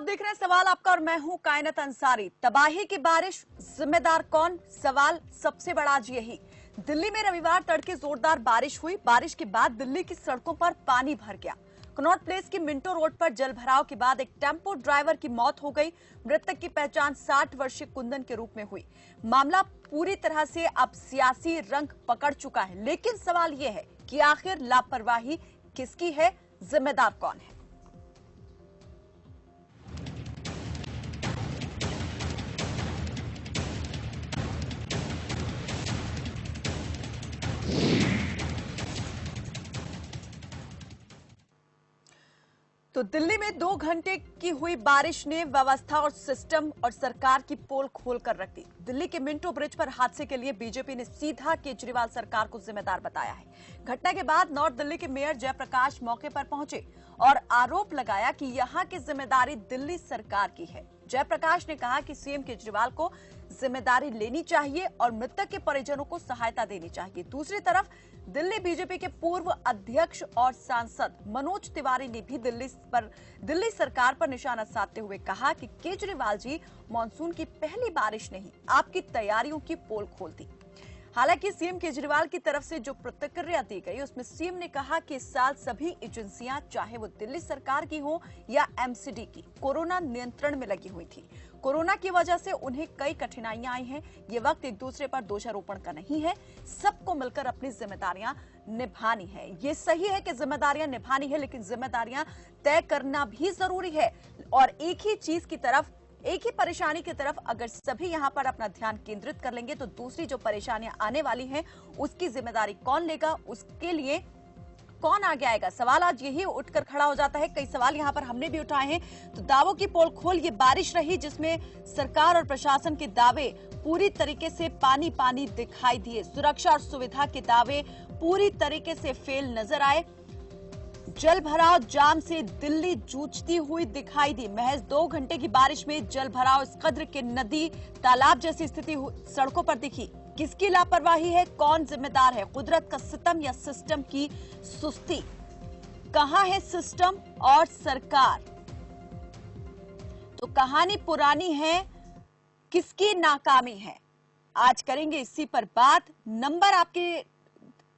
आप देख रहे हैं सवाल आपका और मैं हूं कायनात अंसारी। तबाही की बारिश, जिम्मेदार कौन? सवाल सबसे बड़ा आज यही। दिल्ली में रविवार तड़के जोरदार बारिश हुई। बारिश के बाद दिल्ली की सड़कों पर पानी भर गया। कनॉट प्लेस की मिंटो रोड पर जल भराव के बाद एक टेम्पो ड्राइवर की मौत हो गई। मृतक की पहचान 60 वर्षीय कुंदन के रूप में हुई। मामला पूरी तरह से अब सियासी रंग पकड़ चुका है, लेकिन सवाल यह है कि आखिर लापरवाही किसकी है, जिम्मेदार कौन है? तो दिल्ली में 2 घंटे की हुई बारिश ने व्यवस्था और सिस्टम और सरकार की पोल खोल कर रख दी। दिल्ली के मिंटो ब्रिज पर हादसे के लिए बीजेपी ने सीधा केजरीवाल सरकार को जिम्मेदार बताया है। घटना के बाद नॉर्थ दिल्ली के मेयर जयप्रकाश मौके पर पहुंचे और आरोप लगाया कि यहां की जिम्मेदारी दिल्ली सरकार की है। जयप्रकाश ने कहा कि सीएम केजरीवाल को जिम्मेदारी लेनी चाहिए और मृतक के परिजनों को सहायता देनी चाहिए। दूसरी तरफ दिल्ली बीजेपी के पूर्व अध्यक्ष और सांसद मनोज तिवारी ने भी दिल्ली सरकार पर निशाना साधते हुए कहा कि केजरीवाल जी मॉनसून की पहली बारिश नहीं, आपकी तैयारियों की पोल खोल दी। हालांकि सीएम केजरीवाल की तरफ से जो प्रतिक्रिया दी गई उसमें सीएम ने कहा कि इस साल सभी एजेंसियां, चाहे वो दिल्ली सरकार की हो या एमसीडी की, कोरोना नियंत्रण में लगी हुई थी। कोरोना की वजह से उन्हें कई कठिनाइयां आई हैं। ये वक्त एक दूसरे पर दोषारोपण का नहीं है, सबको मिलकर अपनी जिम्मेदारियां निभानी है। ये सही है कि जिम्मेदारियां निभानी है, लेकिन जिम्मेदारियां तय करना भी जरूरी है। और एक ही चीज की तरफ, एक ही परेशानी की तरफ अगर सभी यहां पर अपना ध्यान केंद्रित कर लेंगे तो दूसरी जो परेशानियां आने वाली हैं उसकी जिम्मेदारी कौन लेगा, उसके लिए कौन आगे आएगा? सवाल आज यही उठकर खड़ा हो जाता है। कई सवाल यहां पर हमने भी उठाए हैं। तो दावों की पोल खोल ये बारिश रही जिसमें सरकार और प्रशासन के दावे पूरी तरीके से पानी पानी दिखाई दिए। सुरक्षा और सुविधा के दावे पूरी तरीके से फेल नजर आए। जल भराव जाम से दिल्ली जूझती हुई दिखाई दी। महज 2 घंटे की बारिश में जल भराव इस कद्र के नदी तालाब जैसी स्थिति सड़कों पर दिखी। किसकी लापरवाही है, कौन जिम्मेदार है? कुदरत का सितम या सिस्टम की सुस्ती? कहां है सिस्टम और सरकार? तो कहानी पुरानी है, किसकी नाकामी है? आज करेंगे इसी पर बात। नंबर आपके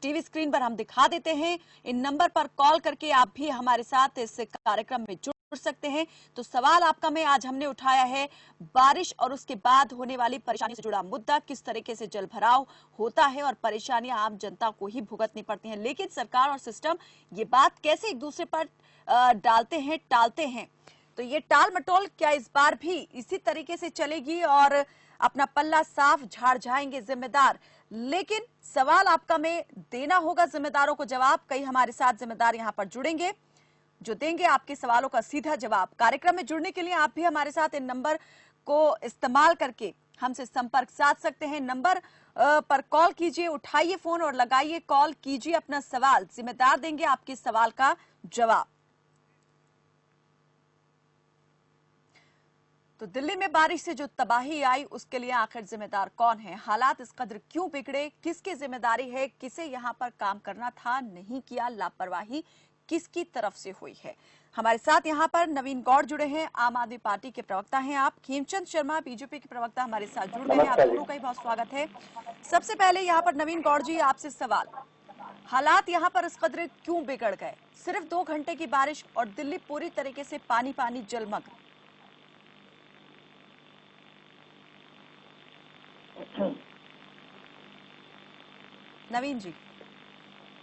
टीवी स्क्रीन पर हम दिखा देते हैं। इन नंबर पर कॉल करके आप भी हमारे साथ इस कार्यक्रम में जुड़ सकते हैं। तो सवाल आपका में आज हमने उठाया है बारिश और उसके बाद होने वाली परेशानी से जुड़ा मुद्दा। किस तरीके से जल भराव होता है और परेशानियां आम जनता को ही भुगतनी पड़ती हैं, लेकिन सरकार और सिस्टम ये बात कैसे एक दूसरे पर डालते हैं, टालते हैं? तो ये टाल मटोल क्या इस बार भी इसी तरीके से चलेगी और अपना पल्ला साफ झाड़ जाएंगे जिम्मेदार? लेकिन सवाल आपका में देना होगा जिम्मेदारों को जवाब। कई हमारे साथ जिम्मेदार यहां पर जुड़ेंगे जो देंगे आपके सवालों का सीधा जवाब। कार्यक्रम में जुड़ने के लिए आप भी हमारे साथ इन नंबर को इस्तेमाल करके हमसे संपर्क साध सकते हैं। नंबर पर कॉल कीजिए, उठाइए फोन और लगाइए कॉल, कीजिए अपना सवाल। जिम्मेदार देंगे आपके सवाल का जवाब। तो दिल्ली में बारिश से जो तबाही आई उसके लिए आखिर जिम्मेदार कौन है? हालात इस कदर क्यों बिगड़े? किसकी जिम्मेदारी है? किसे यहां पर काम करना था, नहीं किया? लापरवाही किसकी तरफ से हुई है? हमारे साथ यहां पर नवीन गौड़ जुड़े हैं, आम आदमी पार्टी के प्रवक्ता हैं आप। खेमचंद शर्मा बीजेपी के प्रवक्ता हमारे साथ जुड़ गए हैं। आप दोनों का ही बहुत स्वागत है। सबसे पहले यहाँ पर नवीन गौड़ जी, आपसे सवाल, हालात यहाँ पर इस कदर क्यों बिगड़ गए? सिर्फ 2 घंटे की बारिश और दिल्ली पूरी तरीके से पानी पानी जलमग्न। नवीन जी।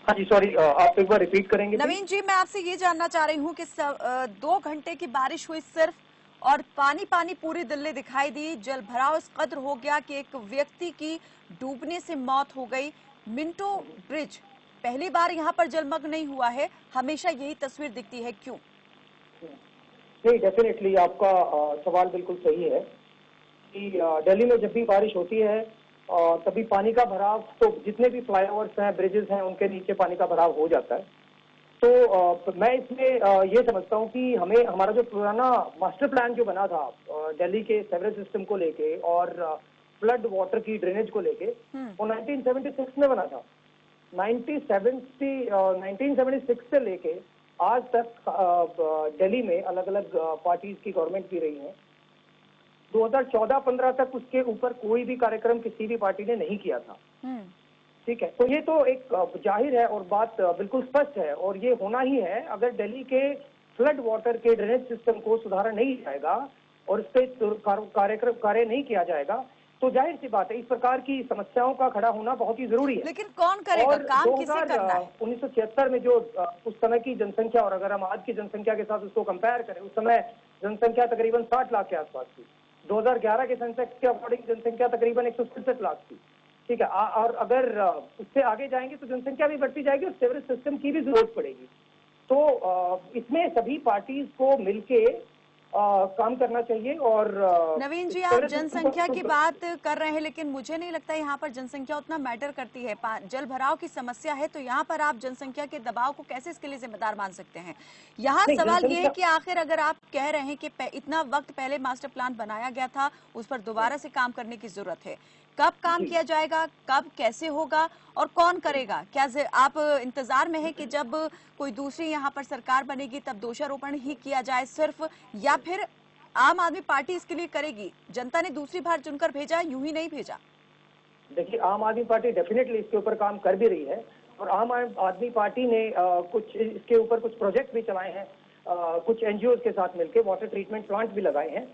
हाँ जी, सॉरी, आप एक बार रिपीट करेंगे? नवीन जी, मैं आपसे ये जानना चाह रही हूँ कि 2 घंटे की बारिश हुई सिर्फ और पानी पानी पूरी दिल्ली दिखाई दी। जल भराव इस कद्र हो गया कि एक व्यक्ति की डूबने से मौत हो गई। मिंटो ब्रिज पहली बार यहाँ पर जलमग्न नहीं हुआ है, हमेशा यही तस्वीर दिखती है, क्यों? नहीं, डेफिनेटली आपका सवाल बिल्कुल सही है कि दिल्ली में जब भी बारिश होती है तभी पानी का भराव, तो जितने भी फ्लाईओवर्स हैं, ब्रिजेस हैं, उनके नीचे पानी का भराव हो जाता है। तो मैं इसमें ये समझता हूँ कि हमें हमारा जो पुराना मास्टर प्लान जो बना था दिल्ली के सेवरेज सिस्टम को लेके और फ्लड वाटर की ड्रेनेज को लेके, वो 1976 में बना था। 1976 से लेके आज तक दिल्ली में अलग अलग पार्टीज की गवर्नमेंट भी रही है। 2014-15 तक उसके ऊपर कोई भी कार्यक्रम किसी भी पार्टी ने नहीं किया था। ठीक है, तो ये तो एक जाहिर है और बात बिल्कुल स्पष्ट है, और ये होना ही है। अगर दिल्ली के फ्लड वाटर के ड्रेनेज सिस्टम को सुधारा नहीं जाएगा और इस पे कार्य नहीं किया जाएगा, तो जाहिर सी बात है इस प्रकार की समस्याओं का खड़ा होना बहुत ही जरूरी है। लेकिन कौन करेगा, और काम किसे करना है? 1976 में जो उस समय की जनसंख्या, और अगर हम आज की जनसंख्या के साथ उसको कंपेयर करें, उस समय जनसंख्या तकरीबन 60 लाख के आसपास थी। 2011 के सेंसस के अकॉर्डिंग जनसंख्या तकरीबन 167 लाख थी। ठीक है, और अगर उससे आगे जाएंगे तो जनसंख्या भी बढ़ती जाएगी और सीवरेज सिस्टम की भी जरूरत पड़ेगी। तो इसमें सभी पार्टीज को मिलके काम करना चाहिए। और नवीन जी, आप जनसंख्या की बात कर रहे हैं, लेकिन मुझे नहीं लगता यहाँ पर जनसंख्या उतना मैटर करती है। जल भराव की समस्या है, तो यहाँ पर आप जनसंख्या के दबाव को कैसे इसके लिए जिम्मेदार मान सकते हैं? यहाँ सवाल ये है कि आखिर अगर आप कह रहे हैं कि इतना वक्त पहले मास्टर प्लान बनाया गया था, उस पर दोबारा से काम करने की जरूरत है, कब काम किया जाएगा, कब कैसे होगा और कौन करेगा? क्या आप इंतजार में है कि जब कोई दूसरी यहाँ पर सरकार बनेगी तब दोषारोपण ही किया जाए सिर्फ, या फिर आम आदमी पार्टी इसके लिए करेगी? जनता ने दूसरी बार चुनकर भेजा, यूं ही नहीं भेजा। देखिए, आम आदमी पार्टी डेफिनेटली इसके ऊपर काम कर भी रही है, और आम आदमी पार्टी ने कुछ इसके ऊपर कुछ प्रोजेक्ट भी चलाए हैं, कुछ एनजीओ के साथ मिलकर वाटर ट्रीटमेंट प्लांट भी लगाए हैं।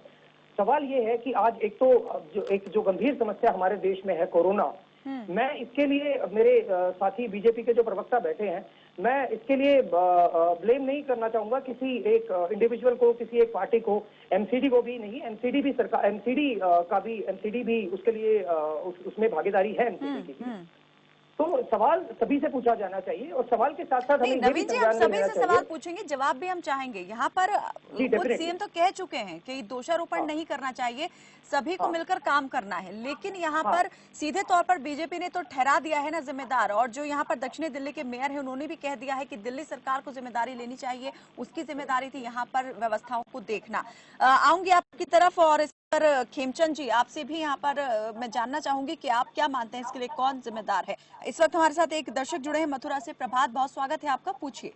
सवाल ये है कि आज एक जो गंभीर समस्या हमारे देश में है, कोरोना, मैं इसके लिए, मेरे साथी बीजेपी के जो प्रवक्ता बैठे हैं, मैं इसके लिए ब्लेम नहीं करना चाहूंगा किसी एक इंडिविजुअल को, किसी एक पार्टी को, एमसीडी को भी नहीं। एमसीडी भी सरकार, एमसीडी भी उसके लिए उसमें भागीदारी है एमसीडी की। तो सवाल सभी से पूछा जाना चाहिए, और सवाल के साथ साथ हमें नवीन जी, हम सभी से सवाल पूछेंगे, जवाब भी हम चाहेंगे। यहाँ पर खुद सीएम तो कह चुके हैं कि दोषारोपण नहीं करना चाहिए, सभी को मिलकर काम करना है, लेकिन यहाँ पर सीधे तौर पर बीजेपी ने तो ठहरा दिया है ना जिम्मेदार, और जो यहाँ पर दक्षिणी दिल्ली के मेयर है उन्होंने भी कह दिया है कि दिल्ली सरकार को जिम्मेदारी लेनी चाहिए, उसकी जिम्मेदारी थी यहाँ पर व्यवस्थाओं को देखना। आऊंगी आपकी तरफ, और इस पर खेमचंद जी, आपसे भी यहाँ पर मैं जानना चाहूंगी कि आप क्या मानते हैं इसके लिए कौन जिम्मेदार है? इस वक्त हमारे साथ एक दर्शक जुड़े हैं मथुरा से। प्रभात, बहुत स्वागत है आपका, पूछिए।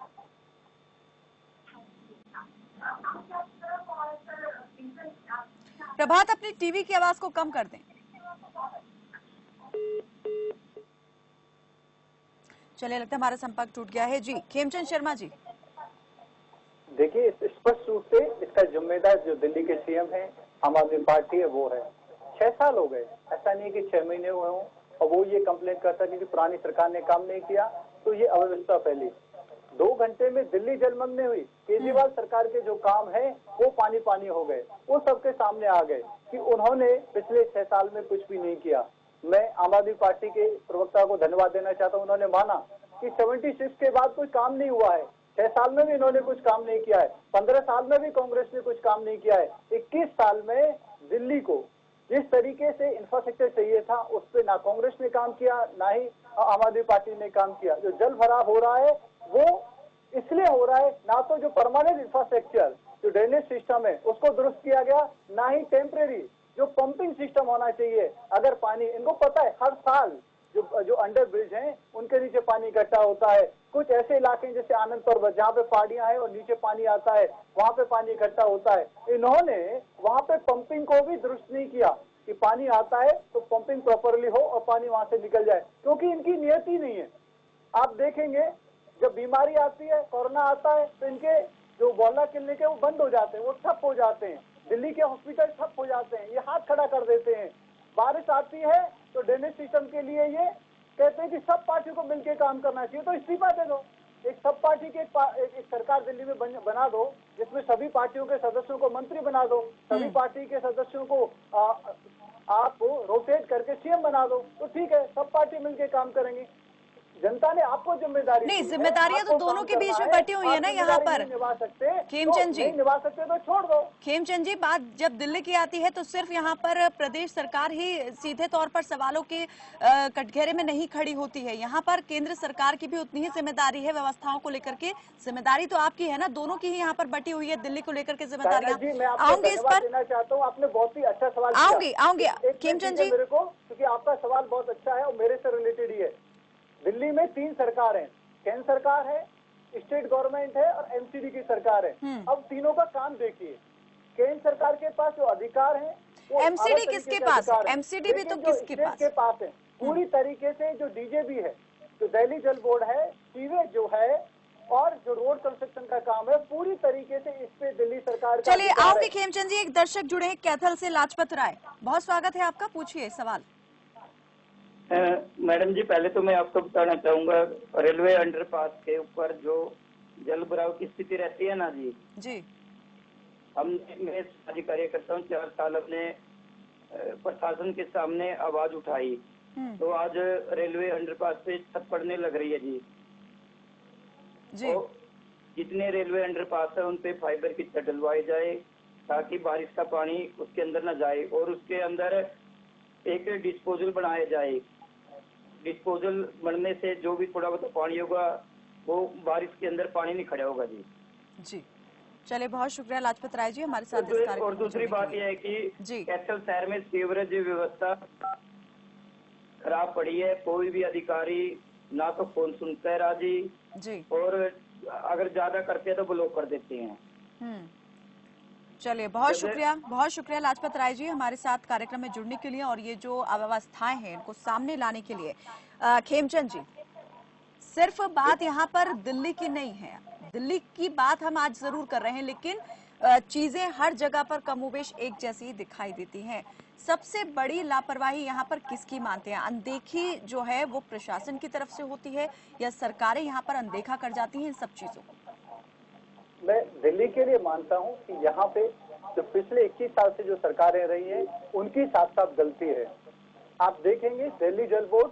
प्रभात, अपनी टीवी की आवाज को कम कर दें। चलिए, लगता है हमारा संपर्क टूट गया है। जी, खेमचंद शर्मा जी। देखिए, स्पष्ट रूप से इसका जिम्मेदार जो दिल्ली के सीएम है, आम आदमी पार्टी है, वो है। 6 साल हो गए, ऐसा नहीं है कि 6 महीने हुए हों, और वो ये कंप्लेन करता है कि पुरानी सरकार ने काम नहीं किया, तो ये अव्यवस्था फैली। 2 घंटे में दिल्ली जलमग्न में हुई। केजरीवाल सरकार के जो काम है वो पानी पानी हो गए, वो सबके सामने आ गए कि उन्होंने पिछले 6 साल में कुछ भी नहीं किया। मैं आम आदमी पार्टी के प्रवक्ता को धन्यवाद देना चाहता हूँ, उन्होंने माना कि 76 के बाद कोई काम नहीं हुआ है। 6 साल में भी इन्होंने कुछ काम नहीं किया है, 15 साल में भी कांग्रेस ने कुछ काम नहीं किया है। 21 साल में दिल्ली को जिस तरीके से इंफ्रास्ट्रक्चर चाहिए था, उस पर ना कांग्रेस ने काम किया, ना ही आम आदमी पार्टी ने काम किया। जो जल भराव हो रहा है वो इसलिए हो रहा है, ना तो जो परमानेंट इंफ्रास्ट्रक्चर, जो ड्रेनेज सिस्टम है उसको दुरुस्त किया गया, ना ही टेम्परेरी जो पंपिंग सिस्टम होना चाहिए। अगर पानी, इनको पता है हर साल जो अंडर ब्रिज हैं उनके नीचे पानी इकट्ठा होता है। कुछ ऐसे इलाके हैं जैसे आनंद पर्वत, जहाँ पे पहाड़ियां हैं और नीचे पानी आता है, वहां पे पानी इकट्ठा होता है। इन्होंने वहां पे पंपिंग को भी दुरुस्त नहीं किया कि पानी आता है तो पंपिंग प्रॉपरली हो और पानी वहां से निकल जाए, क्योंकि इनकी नियति नहीं है। आप देखेंगे जब बीमारी आती है, कोरोना आता है, तो इनके जो बोला क्लिनिक है वो बंद हो जाते हैं, वो ठप हो जाते हैं। दिल्ली के हॉस्पिटल ठप हो जाते हैं, ये हाथ खड़ा कर देते हैं। बारिश आती है तो ड्रेनेज सिस्टम के लिए ये कहते हैं कि सब पार्टियों को मिलकर काम करना चाहिए, तो इस्तीफा दे दो। एक सब पार्टी की एक सरकार दिल्ली में बना दो, जिसमें सभी पार्टियों के सदस्यों को मंत्री बना दो, सभी पार्टी के सदस्यों को आप रोटेट करके सीएम बना दो, तो ठीक है, सब पार्टी मिलकर काम करेंगी। जनता ने आपको जिम्मेदारी नहीं, जिम्मेदारियां तो दोनों के बीच में बटी हुई है ना यहाँ पर। निभा सकते, खेमचंद जी, नहीं निभा सकते तो छोड़ दो। खेमचंद जी, बात जब दिल्ली की आती है तो सिर्फ यहाँ पर प्रदेश सरकार ही सीधे तौर पर सवालों के कटघरे में नहीं खड़ी होती है। यहाँ पर केंद्र सरकार की भी उतनी ही जिम्मेदारी है व्यवस्थाओं को लेकर के। जिम्मेदारी तो आपकी है ना, दोनों की ही यहाँ पर बटी हुई है दिल्ली को लेकर के जिम्मेदारियां। आऊंगे इस पर, देना चाहता हूँ, आपने बहुत ही अच्छा सवाल आऊंगे खेमचंद जी मेरे को, क्योंकि आपका सवाल बहुत अच्छा है और मेरे से रिलेटेड ही है। दिल्ली में 3 सरकार है, केंद्र सरकार है, स्टेट गवर्नमेंट है और एमसीडी की सरकार है। अब तीनों का काम देखिए, केंद्र सरकार के पास जो अधिकार है वो एमसीडी किसके पास है? एमसीडी भी तो किसके पास है पूरी तरीके से। जो डीजेबी है, जो दिल्ली जल बोर्ड है, सीवेज जो है और जो रोड कंस्ट्रक्शन का काम है, पूरी तरीके से इस पे दिल्ली सरकार का चलिए आओगे खेमचंद जी, एक दर्शक जुड़े हैं कैथल से, लाजपत राय, बहुत स्वागत है आपका, पूछिए सवाल। मैडम जी, पहले तो मैं आपको बताना चाहूंगा, रेलवे अंडरपास के ऊपर जो जल भराव की स्थिति रहती है ना जी, मैं सामाजिक कार्यकर्ता हूँ, 4 साल अपने प्रशासन के सामने आवाज उठाई, तो आज रेलवे अंडरपास पे छत पड़ने लग रही है जी। तो जितने रेलवे अंडरपास है उन पे फाइबर की छत डलवाई जाए ताकि बारिश का पानी उसके अंदर न जाए, और उसके अंदर एक डिस्पोजल बनाया जाए। डिस्पोजल बनने से जो भी थोड़ा बहुत पानी होगा वो बारिश के अंदर पानी नहीं खड़ा होगा जी। चलिए बहुत शुक्रिया लाजपत राय जी हमारे साथ इस कार्यक्रम। और दूसरी बात यह है कि कैथल शहर में सीवरेज व्यवस्था खराब पड़ी है, कोई भी अधिकारी ना तो फोन सुनता है राजी, और अगर ज्यादा करते हैं तो ब्लॉक कर देते हैं। चलिए बहुत शुक्रिया लाजपत राय जी हमारे साथ कार्यक्रम में जुड़ने के लिए और ये जो अव्यवस्थाएं हैं इनको सामने लाने के लिए। खेमचंद जी, सिर्फ बात यहाँ पर दिल्ली की नहीं है, दिल्ली की बात हम आज जरूर कर रहे हैं, लेकिन चीजें हर जगह पर कमोबेश एक जैसी ही दिखाई देती हैं। सबसे बड़ी लापरवाही यहाँ पर किसकी मानते हैं? अनदेखी जो है वो प्रशासन की तरफ से होती है या सरकारें यहाँ पर अनदेखा कर जाती हैं इन सब चीजों को? मैं दिल्ली के लिए मानता हूँ कि यहाँ पे जो पिछले 21 साल से जो सरकारें रही हैं उनकी साथ साथ गलती है। आप देखेंगे दिल्ली जल बोर्ड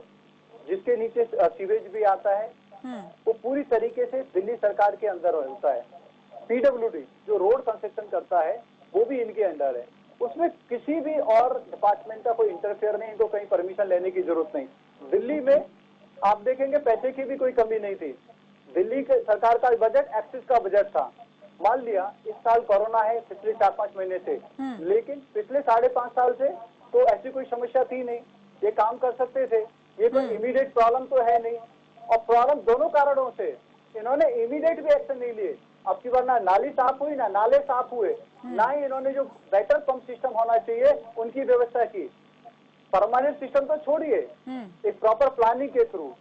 जिसके नीचे सीवेज भी आता है वो पूरी तरीके से दिल्ली सरकार के अंदर होता है। पीडब्ल्यूडी जो रोड कंस्ट्रक्शन करता है वो भी इनके अंडर है, उसमें किसी भी और डिपार्टमेंट का कोई इंटरफेयर नहीं, इनको कहीं परमिशन लेने की जरूरत नहीं। दिल्ली में आप देखेंगे पैसे की भी कोई कमी नहीं थी। दिल्ली के सरकार का बजट एक्सिस का बजट था। मान लिया इस साल कोरोना है पिछले 4-5 महीने से, लेकिन पिछले 5.5 साल से तो ऐसी कोई समस्या थी नहीं, ये काम कर सकते थे, ये कोई इमीडिएट प्रॉब्लम तो है नहीं। और प्रॉब्लम दोनों कारणों से इन्होंने इमीडिएट भी एक्शन नहीं लिए। अब की बार ना नाली साफ हुई, ना नाले साफ हुए, ना ही इन्होंने जो बेटर पंप सिस्टम होना चाहिए उनकी व्यवस्था की। परमानेंट सिस्टम तो छोड़िए, एक प्रॉपर प्लानिंग के थ्रू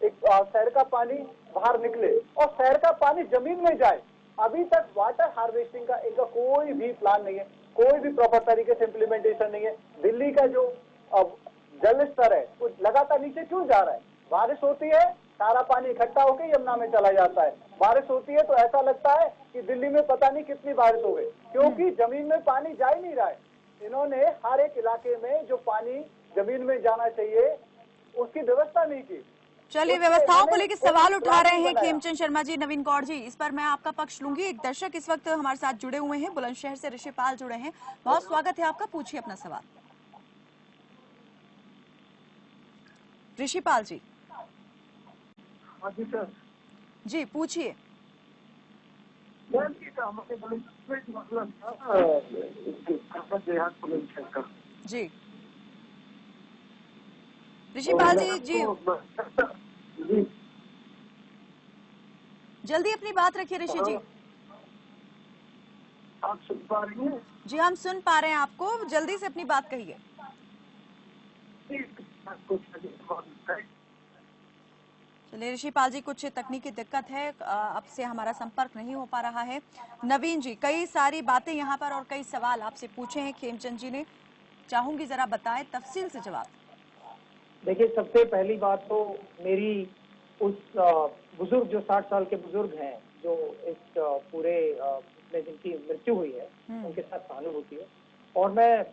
एक शहर का पानी बाहर निकले और शहर का पानी जमीन में जाए। अभी तक वाटर हार्वेस्टिंग का इनका कोई भी प्लान नहीं है, कोई भी प्रॉपर तरीके से इम्प्लीमेंटेशन नहीं है। दिल्ली का जो जल स्तर है वो लगातार नीचे क्यों जा रहा है? बारिश होती है सारा पानी इकट्ठा होकर यमुना में चला जाता है, बारिश होती है तो ऐसा लगता है कि दिल्ली में पता नहीं कितनी बारिश हो गई, क्योंकि जमीन में पानी जा ही नहीं रहा है। इन्होंने हर एक इलाके में जो पानी जमीन में जाना चाहिए उसकी व्यवस्था नहीं की। चलिए व्यवस्थाओं को लेकर सवाल उठा रहे हैं खेमचंद शर्मा जी, नवीन गौड़ जी, इस पर मैं आपका पक्ष लूंगी। एक दर्शक इस वक्त हमारे साथ जुड़े हुए हैं, बुलंदशहर से ऋषिपाल जुड़े हैं, बहुत स्वागत है आपका, पूछिए अपना सवाल। ऋषिपाल जी। जी सर। जी पूछिए। जी ऋषिपाल जी, जी जल्दी अपनी बात रखिए ऋषि जी। आप सुन पा रही हैं? जी हम सुन पा रहे हैं आपको, जल्दी से अपनी बात कहिए। चलिए ऋषिपाल जी, कुछ तकनीकी दिक्कत है, अब से हमारा संपर्क नहीं हो पा रहा है। नवीन जी, कई सारी बातें यहाँ पर और कई सवाल आपसे पूछे हैं खेमचंद जी ने, चाहूंगी जरा बताएं तफसील से जवाब। देखिए, सबसे पहली बात तो मेरी उस बुजुर्ग जो 60 साल के बुजुर्ग हैं जो इस पूरे में जिनकी मृत्यु हुई है उनके साथ सहानुभूति है। और मैं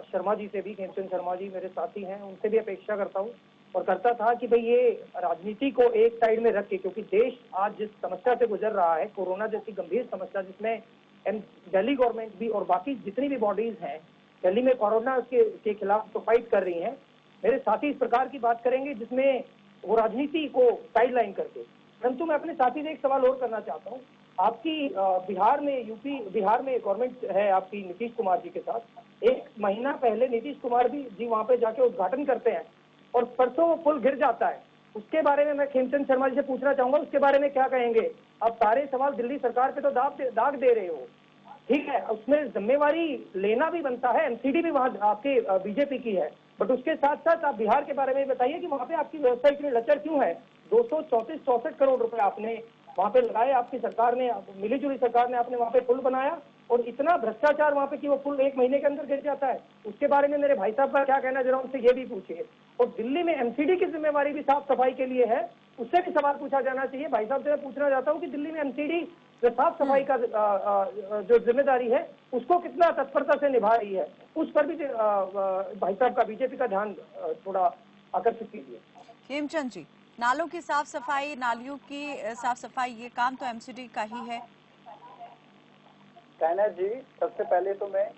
शर्मा जी से भी, खेमचंद शर्मा जी मेरे साथी हैं, उनसे भी अपेक्षा करता हूँ और करता था कि भाई ये राजनीति को एक साइड में रख के, क्योंकि देश आज जिस समस्या से गुजर रहा है, कोरोना जैसी गंभीर समस्या जिसमें दिल्ली गवर्नमेंट भी और बाकी जितनी भी बॉडीज हैं दिल्ली में कोरोना के खिलाफ तो फाइट कर रही हैं, मेरे साथी इस प्रकार की बात करेंगे जिसमें वो राजनीति को साइडलाइन करके। परंतु मैं अपने साथी से एक सवाल और करना चाहता हूँ। आपकी बिहार में गवर्नमेंट है आपकी नीतीश कुमार जी के साथ। 1 महीना पहले नीतीश कुमार जी वहाँ पे जाके उद्घाटन करते हैं और परसों वो पुल गिर जाता है। उसके बारे में मैं खेमचंद शर्मा जी से पूछना चाहूंगा, उसके बारे में क्या कहेंगे? आप सारे सवाल दिल्ली सरकार पे तो दाग दे रहे हो, ठीक है, उसमें जिम्मेवारी लेना भी बनता है, एमसीडी भी वहां आपके बीजेपी की है, बट उसके साथ साथ आप बिहार के बारे में बताइए कि वहां पे आपकी व्यवस्था इतनी लचर क्यों है? 234-64 करोड़ रुपए आपने वहां पे लगाए, आपकी सरकार ने, मिलीजुली सरकार ने, आपने वहां पे पुल बनाया, और इतना भ्रष्टाचार वहां पे कि वो पुल 1 महीने के अंदर गिर जाता है। उसके बारे में मेरे भाई साहब का क्या कहना, जरा उनसे ये भी पूछिए। और दिल्ली में एमसीडी की जिम्मेवारी भी साफ सफाई के लिए है, उससे भी सवाल पूछा जाना चाहिए। भाई साहब से मैं पूछना चाहता हूँ कि दिल्ली में एमसीडी जो साफ सफाई का जो जिम्मेदारी है उसको कितना तत्परता से निभा रही है, उस पर भी भाई साहब का, बीजेपी का ध्यान थोड़ा आकर्षित कीजिए। हेमचंद जी, नालों की साफ सफाई, नालियों की साफ सफाई, ये काम तो एमसीडी का ही है। कहना जी, सबसे पहले तो मैं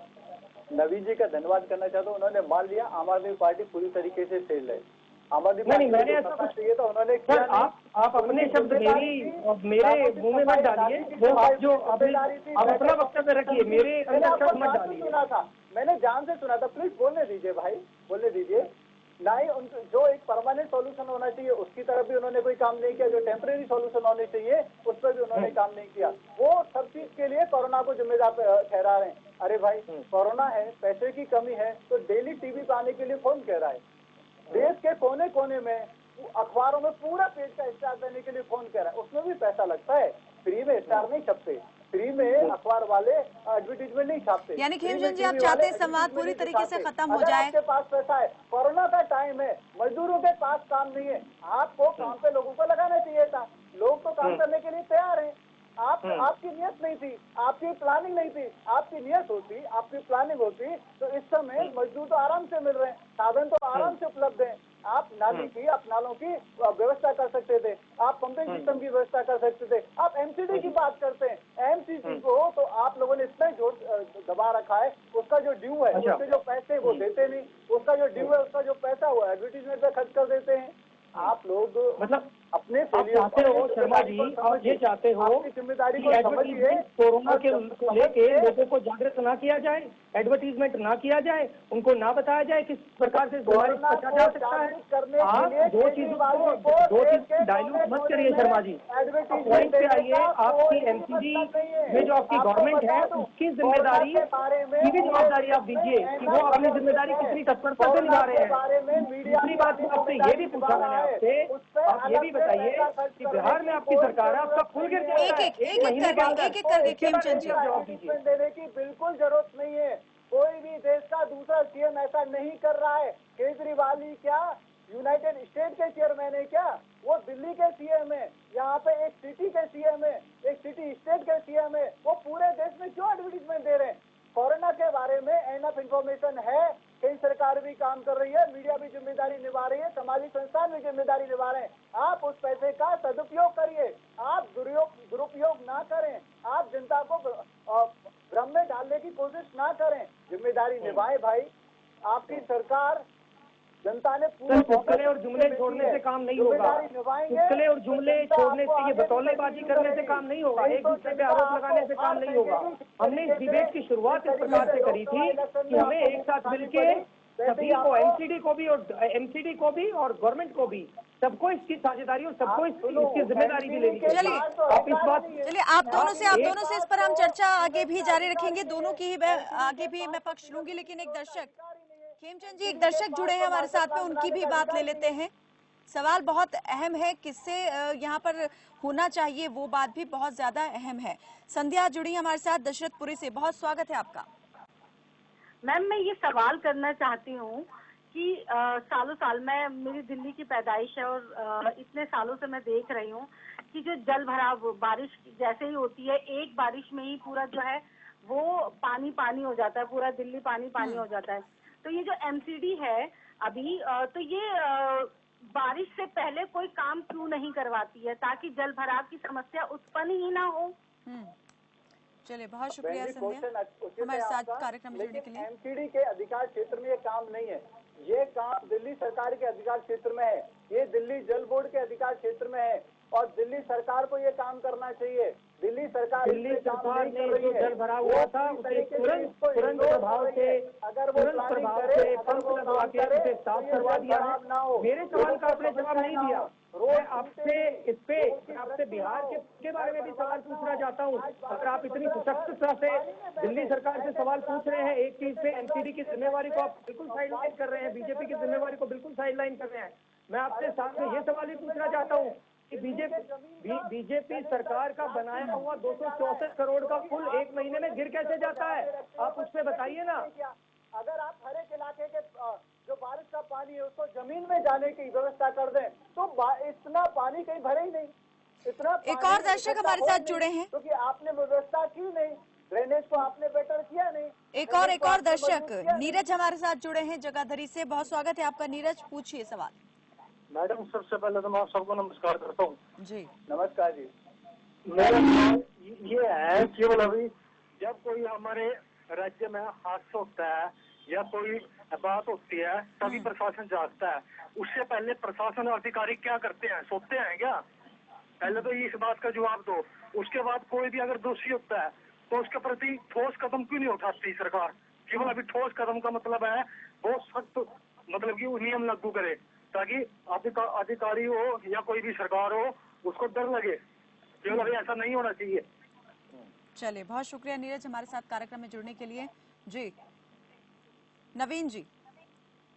नवीन जी का धन्यवाद करना चाहता हूँ, उन्होंने मान लिया आम आदमी पार्टी पूरी तरीके से फेल है। आम आदमी पार्टी मैंने ऐसा कुछ चाहिए था, उन्होंने किया। आप अपने शब्द मेरे मुंह में मत डालिए, वो आप अपना वक्तव्य रखिए, मेरे अंदर शब्द मत डालिए। सुना था, मैंने जान से सुना था, प्लीज बोलने दीजिए भाई, बोलने दीजिए। ना ही जो एक परमानेंट सॉल्यूशन होना चाहिए उसकी तरफ भी उन्होंने कोई काम नहीं किया, जो टेम्परेरी सॉल्यूशन होने चाहिए उस पर भी उन्होंने काम नहीं किया। वो सब चीज के लिए कोरोना को जिम्मेदार ठहरा रहे हैं। अरे भाई, कोरोना है, पैसे की कमी है, तो डेली टीवी पे आने के लिए कौन कह रहा है? देश के कोने कोने में अखबारों में पूरा पेज का स्टार देने के लिए कौन कह रहा है? उसमें भी पैसा लगता है, फ्री में स्टार नहीं छपते, फ्री में अखबार वाले एडवर्टीजमेंट नहीं छापते। यानी खेमचंद जी, आप चाहते हैं संवाद पूरी तरीके से खत्म हो जाए? आपके पास पैसा है, कोरोना का टाइम है, मजदूरों के पास काम नहीं है, आपको काम पे लोगों को लगाना चाहिए था। लोग तो काम करने के लिए तैयार हैं। आपकी नियत नहीं थी, आपकी प्लानिंग नहीं थी। आपकी नियत होती, आपकी प्लानिंग होती तो इस समय मजदूर तो आराम से मिल रहे हैं, साधन तो आराम से उपलब्ध है। आप नालों की व्यवस्था कर सकते थे, आप पंपिंग सिस्टम की व्यवस्था कर सकते थे। आप एमसीडी की बात करते हैं, एमसीडी को तो आप लोगों ने इतना जोर दबा रखा है, उसका जो ड्यू है, उसके जो पैसे वो देते नहीं, उसका जो ड्यू है, उसका जो पैसा वो एडवर्टीजमेंट पे खर्च कर देते हैं। आप लोग मतलब अपने चाहते हो शर्मा जी, आप ये चाहते हो जिम्मेदारी कि एडवर्टीजमेंट कोरोना के लेके लोगों को जागृत ना किया जाए, एडवर्टीजमेंट ना किया जाए, उनको ना बताया जाए किस प्रकार से बीमारी से बचा जा सकता है। आप दो चीज डायल्यूट मत करिए शर्मा जी, पॉइंट पे आइए। आपकी एमसीडी में जो आपकी गवर्नमेंट है उसकी जिम्मेदारी की भी जवाबदारी आप दीजिए कि वो अपनी जिम्मेदारी कितनी तत्परता से निभा रहे हैं। दूसरी बात आपसे ये भी पूछा मैंने आपसे, आप ये भी बताइए कि बिहार में आपकी सरकार है, आपका पुल गिर जाता है एक महीने के अंदर, जवाब देने की बिल्कुल जरूरत नहीं है। कोई भी देश का दूसरा सीएम ऐसा नहीं कर रहा है। केजरीवाल ही क्या, यूनाइटेड स्टेट के चेयरमैन है क्या? वो दिल्ली के सीएम है, यहाँ पे एक सिटी के सीएम है, एक सिटी स्टेट के सीएम है। वो पूरे देश में क्यों एडवर्टीजमेंट दे रहे हैं? कोरोना के बारे में एनफ इंफॉर्मेशन है, कई सरकार भी काम कर रही है, मीडिया भी जिम्मेदारी निभा रही है, सामाजिक संस्थान भी जिम्मेदारी निभा रहे हैं। आप उस पैसे का सदुपयोग करिए, आप दुरुपयोग ना करें, आप जनता को भ्रम में डालने की कोशिश ना करें, जिम्मेदारी निभाए भाई। आपकी सरकार, जनता ने चुटकुले और जुमले छोड़ने से काम नहीं होगा, चुटकुले और जुमले छोड़ने से, ये बतौलेबाजी करने से काम नहीं होगा, एक दूसरे पे आरोप लगाने से काम नहीं होगा। हमने इस डिबेट की शुरुआत इस प्रकार से करी थी कि हमें एक साथ मिलके सभी को, एमसीडी को भी और गवर्नमेंट को भी, सबको इसकी साझेदारी और सबको इसकी जिम्मेदारी भी लेनी चाहिए। आप इस बात, चलिए आप दोनों से इस पर हम चर्चा आगे भी जारी रखेंगे, दोनों की ही आगे भी मैं पक्ष लूंगी। लेकिन एक दर्शक, खेमचंद जी, एक दर्शक जुड़े हैं हमारे साथ में, उनकी भी बात ले लेते हैं। सवाल बहुत अहम है, किससे यहाँ पर होना चाहिए, वो बात भी बहुत ज्यादा अहम है। संध्या जुड़ी हमारे साथ दशरथपुरी से, बहुत स्वागत है आपका। मैम, मैं ये सवाल करना चाहती हूँ कि सालों साल मेरी दिल्ली की पैदाइश है और इतने सालों से मैं देख रही हूँ कि जो जल भराव बारिश जैसे ही होती है, एक बारिश में ही पूरा जो है वो पानी पानी हो जाता है, पूरा दिल्ली पानी पानी हो जाता है। तो ये जो एमसीडी है अभी, तो ये बारिश से पहले कोई काम क्यों नहीं करवाती है ताकि जल भराव की समस्या उत्पन्न ही ना हो? चलिए, बहुत शुक्रिया संध्या हमारे साथ कार्यक्रम में जुड़ने के लिए। एमसीडी के अधिकार क्षेत्र में ये काम नहीं है, ये काम दिल्ली सरकार के अधिकार क्षेत्र में है, ये दिल्ली जल बोर्ड के अधिकार क्षेत्र में है। और दिल्ली सरकार को ये काम करना चाहिए। दिल्ली सरकार ने जो जल भरा हुआ था उसे तुरंत प्रभाव से पंप लगवा के उसे साफ करवा दिया है। मेरे सवाल का आपने जवाब नहीं दिया। मैं आपसे बिहार के बारे में भी सवाल पूछना चाहता हूँ। अगर आप इतनी सशक्तता से दिल्ली सरकार से सवाल पूछ रहे हैं, एक चीज पे एमसीडी की जिम्मेवारी को आप बिल्कुल साइडलाइन कर रहे हैं, बीजेपी की जिम्मेवारी को बिल्कुल साइडलाइन कर रहे हैं। मैं आपसे साथ में ये सवाल ही पूछना चाहता हूँ कि बीजेपी सरकार का बनाया हुआ 264 करोड़ का पुल एक महीने में गिर कैसे जाता है? आप उससे बताइए ना। अगर आप हर एक इलाके के जो बारिश का पानी है उसको जमीन में जाने की व्यवस्था कर दें तो इतना पानी कहीं भरे ही नहीं। इतना एक और दर्शक हमारे साथ जुड़े हैं, क्योंकि आपने व्यवस्था की नहीं, ड्रेनेज को आपने बेटर किया नहीं। एक और दर्शक नीरज हमारे साथ जुड़े हैं जगाधरी से। बहुत स्वागत है आपका नीरज, पूछिए सवाल। मैडम, सबसे पहले तो मैं आप सबको नमस्कार करता हूँ। जी नमस्कार जी। मेरा सवाल ये है केवल अभी जब कोई हमारे राज्य में हादसा होता है या कोई बात होती है तभी प्रशासन जागता है। उससे पहले प्रशासन अधिकारी क्या करते हैं? सोते हैं क्या? पहले तो इस बात का जवाब दो। उसके बाद कोई भी अगर दोषी होता है तो उसके प्रति ठोस कदम क्यों नहीं उठाती सरकार? केवल अभी ठोस कदम का मतलब है बहुत सख्त, मतलब कि वो नियम लागू करे ताकि अधिकारी हो या कोई भी सरकार हो उसको डर लगे। केवल अभी ऐसा नहीं होना चाहिए। चलिए, बहुत शुक्रिया नीरज हमारे साथ कार्यक्रम में जुड़ने के लिए। जी नवीन जी,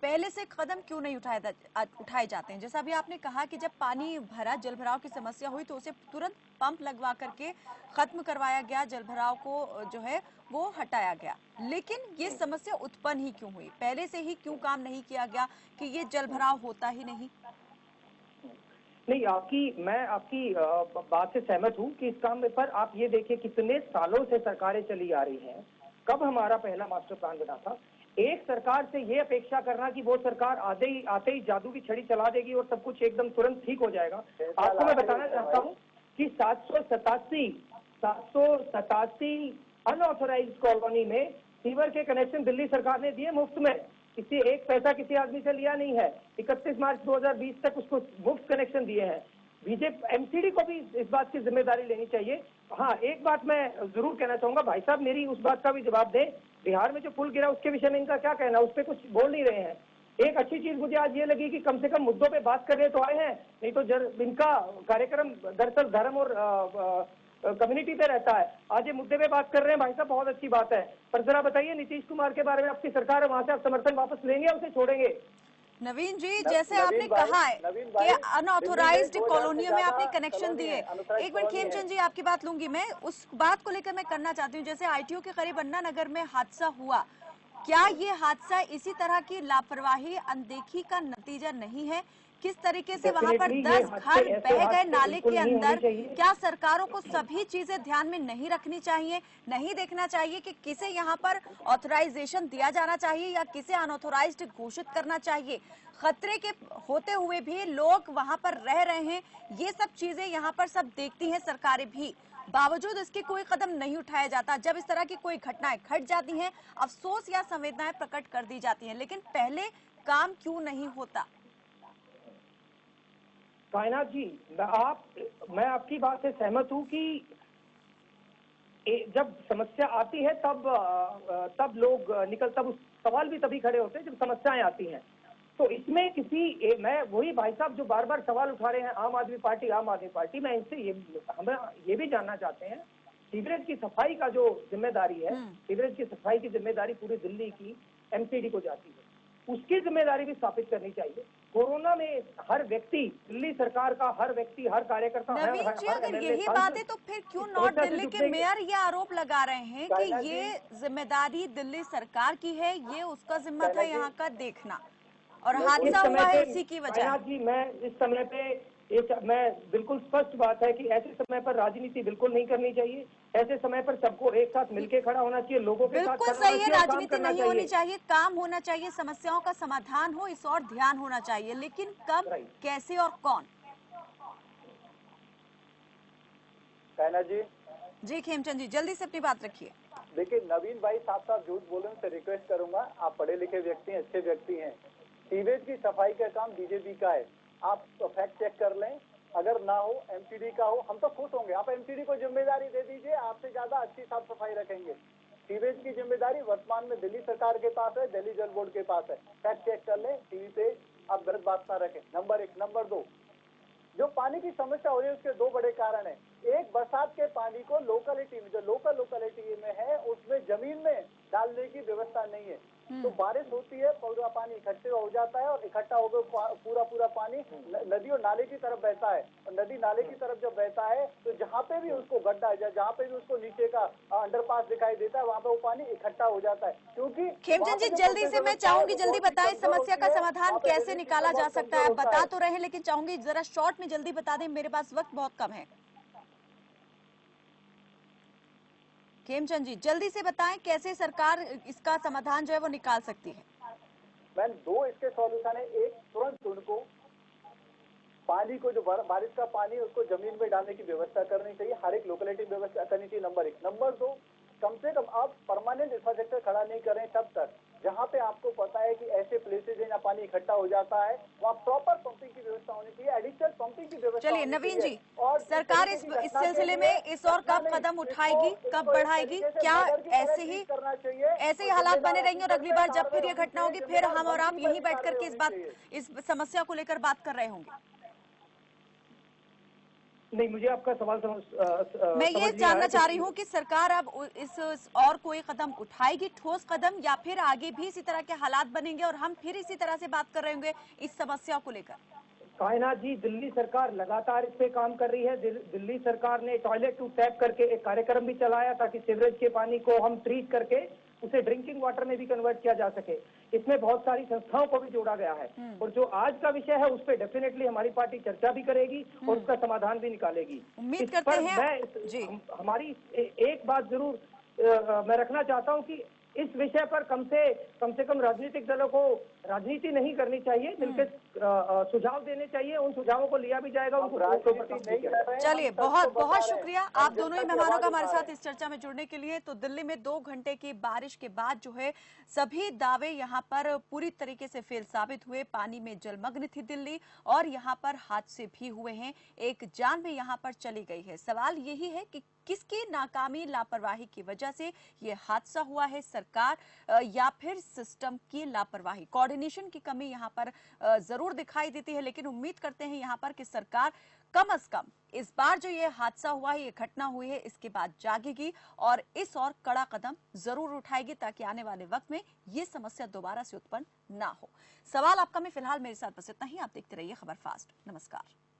पहले से कदम क्यों नहीं उठाए जाते हैं? जैसा अभी आपने कहा कि जब पानी भरा, जल भराव की समस्या हुई तो उसे तुरंत पंप लगवा करके खत्म करवाया गया, जल भराव को जो है वो हटाया गया। लेकिन ये समस्या उत्पन्न ही क्यों हुई? पहले से ही क्यों काम नहीं किया गया कि ये जल भराव होता ही नहीं? नहीं, मैं आपकी बात से सहमत हूँ कि इस काम पर आप ये देखिए कितने सालों से सरकारें चली आ रही हैं। कब हमारा पहला मास्टर प्लान बना था? एक सरकार से ये अपेक्षा करना कि वो सरकार आते ही जादू की छड़ी चला देगी और सब कुछ एकदम तुरंत ठीक हो जाएगा। आपको मैं बताना चाहता हूँ कि 787 अनऑथोराइज्ड कॉलोनी में सीवर के कनेक्शन दिल्ली सरकार ने दिए मुफ्त में। किसी एक पैसा किसी आदमी से लिया नहीं है। 31 मार्च 2020 तक उसको मुफ्त कनेक्शन दिए हैं। बीजेपी एमसीडी को भी इस बात की जिम्मेदारी लेनी चाहिए। हाँ, एक बात मैं जरूर कहना चाहूंगा, भाई साहब मेरी उस बात का भी जवाब दें। बिहार में जो पुल गिरा उसके विषय में इनका क्या कहना? उस पर कुछ बोल नहीं रहे हैं। एक अच्छी चीज मुझे आज ये लगी कि कम से कम मुद्दों पे बात करने तो आए हैं, नहीं तो इनका कार्यक्रम दरअसल धर्म और कम्युनिटी पे रहता है। आज ये मुद्दे पे बात कर रहे हैं, भाई साहब बहुत अच्छी बात है। पर जरा बताइए नीतीश कुमार के बारे में, आपकी सरकार है, वहां से आप समर्थन वापस लेंगे या उसे छोड़ेंगे? नवीन जी, जैसे आपने कहा है कि अनऑथोराइज्ड कॉलोनियों में आपने कनेक्शन दिए, एक मिनट खेमचंद जी आपकी बात लूंगी मैं, उस बात को लेकर मैं करना चाहती हूँ। जैसे आईटीओ के करीब अन्ना नगर में हादसा हुआ, क्या ये हादसा इसी तरह की लापरवाही, अनदेखी का नतीजा नहीं है? किस तरीके से वहां पर 10 घर बह गए नाले के अंदर। क्या सरकारों को सभी चीजें ध्यान में नहीं रखनी चाहिए? नहीं देखना चाहिए कि किसे यहाँ पर ऑथराइजेशन दिया जाना चाहिए या किसे अनऑथोराइज्ड घोषित करना चाहिए? खतरे के होते हुए भी लोग वहां पर रह रहे हैं, ये सब चीजें यहाँ पर सब देखती हैं सरकारें भी, बावजूद इसके कोई कदम नहीं उठाया जाता। जब इस तरह की कोई घटनाएं घट जाती हैं, अफसोस या संवेदनाएं प्रकट कर दी जाती हैं, लेकिन पहले काम क्यों नहीं होता? कायनात जी, मैं आपकी बात से सहमत हूँ कि जब समस्या आती है तब लोग तब उस सवाल भी तभी खड़े होते हैं जब समस्याएं आती हैं। तो इसमें मैं वही भाई साहब जो बार बार सवाल उठा रहे हैं, आम आदमी पार्टी, मैं इनसे हमें ये भी जानना चाहते हैं, सीवरेज की सफाई का जो जिम्मेदारी है, सीवरेज की सफाई की जिम्मेदारी पूरी दिल्ली की एमसीडी को जाती है, उसकी जिम्मेदारी भी स्थापित करनी चाहिए। कोरोना में हर व्यक्ति, दिल्ली सरकार का हर व्यक्ति, हर कार्यकर्ता, नवीन जी, अगर यही बात है तो फिर क्यों नॉर्थ दिल्ली के मेयर ये आरोप लगा रहे हैं कि ये जिम्मेदारी दिल्ली सरकार की है, ये उसका जिम्मा था यहाँ का देखना, और हादसा हुआ है इसी की वजह? जी, मैं इस समय पे मैं बिल्कुल स्पष्ट बात है कि ऐसे समय पर राजनीति बिल्कुल नहीं करनी चाहिए। ऐसे समय पर सबको एक साथ मिलकर खड़ा होना चाहिए, लोगों के साथ बिल्कुल सही है, राजनीति नहीं होनी चाहिए, काम होना चाहिए, समस्याओं का समाधान हो, इस और ध्यान होना चाहिए, लेकिन कब, कैसे और कौन? जी खेमचंद जी, जल्दी से अपनी बात रखिए। देखिए नवीन भाई साफ झूठ बोले, उनसे रिक्वेस्ट करूंगा, आप पढ़े लिखे व्यक्ति हैं, अच्छे व्यक्ति हैं। सीवेज की सफाई का काम बीजेपी का है, आप फैक्ट चेक कर लें। अगर ना हो, एमसीडी का हो, हम तो खुश होंगे। आप एमसीडी को जिम्मेदारी दे दीजिए, आपसे ज्यादा अच्छी साफ सफाई रखेंगे। सीवेज की जिम्मेदारी वर्तमान में दिल्ली सरकार के पास है, दिल्ली जल बोर्ड के पास है। फैक्ट चेक कर लें टीवी पे, आप गलत बात ना रखें। नंबर 1। नंबर 2, जो पानी की समस्या हो रही है उसके दो बड़े कारण है। एक, बरसात के पानी को लोकलिटी में, जो लोकलिटी में है, उसमें जमीन में डालने की व्यवस्था नहीं है। तो बारिश होती है, पूरा पानी इकट्ठे हो जाता है और इकट्ठा होकर पूरा पानी नदी और नाले की तरफ बहता है। और नदी नाले की तरफ जब बहता है तो जहाँ पे भी उसको गड्ढा है, जहाँ पे भी उसको नीचे का अंडरपास दिखाई देता है, वहाँ पे वो पानी इकट्ठा हो जाता है। क्योंकि खेमचंद जी, जल्दी से मैं चाहूंगी जल्दी बताएं समस्या का समाधान कैसे निकाला जा सकता है। बता तो रहे, लेकिन चाहूंगी जरा शॉर्ट में जल्दी बता दें, मेरे पास वक्त बहुत कम है। खेमचंद जी, जल्दी से बताएं कैसे सरकार इसका समाधान जो है वो निकाल सकती है। मैम, दो इसके सॉल्यूशन है। एक, तुरंत उनको पानी को, जो बारिश का पानी है, उसको जमीन में डालने की व्यवस्था करनी चाहिए, हर एक लोकेलिटी में व्यवस्था करनी चाहिए। नंबर 1। नंबर 2, कम से कम आप परमानेंट इंफ्रास्ट्रक्चर खड़ा नहीं करें तब तक जहाँ पे आपको पता है कि ऐसे प्लेसेज है जहाँ पानी इकट्ठा हो जाता है, वहाँ प्रॉपर पंपिंग की व्यवस्था होनी चाहिए, एडिशनल पंपिंग की व्यवस्था। चलिए नवीन जी, सरकार इस सिलसिले में इस और कब कदम उठाएगी, कब बढ़ाएगी? क्या ऐसे ही हालात बने रहेंगे और अगली बार जब फिर ये घटना होगी फिर हम और आप यहीं बैठ करके इस समस्या को लेकर बात कर रहे होंगे? नहीं, मुझे आपका सवाल मैं ये जानना चाह रही हूँ कि सरकार अब इस और कोई कदम उठाएगी, ठोस कदम, या फिर आगे भी इसी तरह के हालात बनेंगे और हम फिर इसी तरह से बात कर रहे होंगे इस समस्या को लेकर? कायनात जी, दिल्ली सरकार लगातार इस पे काम कर रही है। दिल्ली सरकार ने टॉयलेट टू टैप करके एक कार्यक्रम भी चलाया ताकि सीवरेज के पानी को हम ट्रीट करके उसे ड्रिंकिंग वाटर में भी कन्वर्ट किया जा सके। इसमें बहुत सारी संस्थाओं को भी जोड़ा गया है और जो आज का विषय है उस पर डेफिनेटली हमारी पार्टी चर्चा भी करेगी और उसका समाधान भी निकालेगी। उम्मीद करते हैं जी। हमारी एक बात जरूर मैं रखना चाहता हूँ कि इस विषय पर कम से कम राजनीतिक दलों को राजनीति नहीं करनी चाहिए, मिलकर सुझाव देने चाहिए। उन सुझावों को लिया भी जाएगा, उनको चलिए बहुत बहुत शुक्रिया आप दोनों ही मेहमानों का हमारे साथ इस चर्चा में जुड़ने के लिए। तो दिल्ली में 2 घंटे की बारिश के बाद जो है सभी दावे यहाँ पर पूरी तरीके से फेल साबित हुए। पानी में जलमग्न थी दिल्ली और यहाँ पर हादसे भी हुए हैं, एक जान भी यहाँ पर चली गई है। सवाल यही है कि किसकी नाकामी लापरवाही की वजह से ये हादसा हुआ है, सरकार या फिर सिस्टम की लापरवाही? कोऑर्डिनेशन की कमी यहाँ पर जरूर दिखाई देती है, लेकिन उम्मीद करते हैं यहाँ पर कि सरकार कम से कम इस बार जो ये हादसा हुआ है, ये घटना हुई है, इसके बाद जागेगी और इस और कड़ा कदम जरूर उठाएगी ताकि आने वाले वक्त में ये समस्या दोबारा से उत्पन्न ना हो। सवाल आपका में फिलहाल मेरे साथ बस इतना ही। आप देखते रहिए खबर फास्ट। नमस्कार।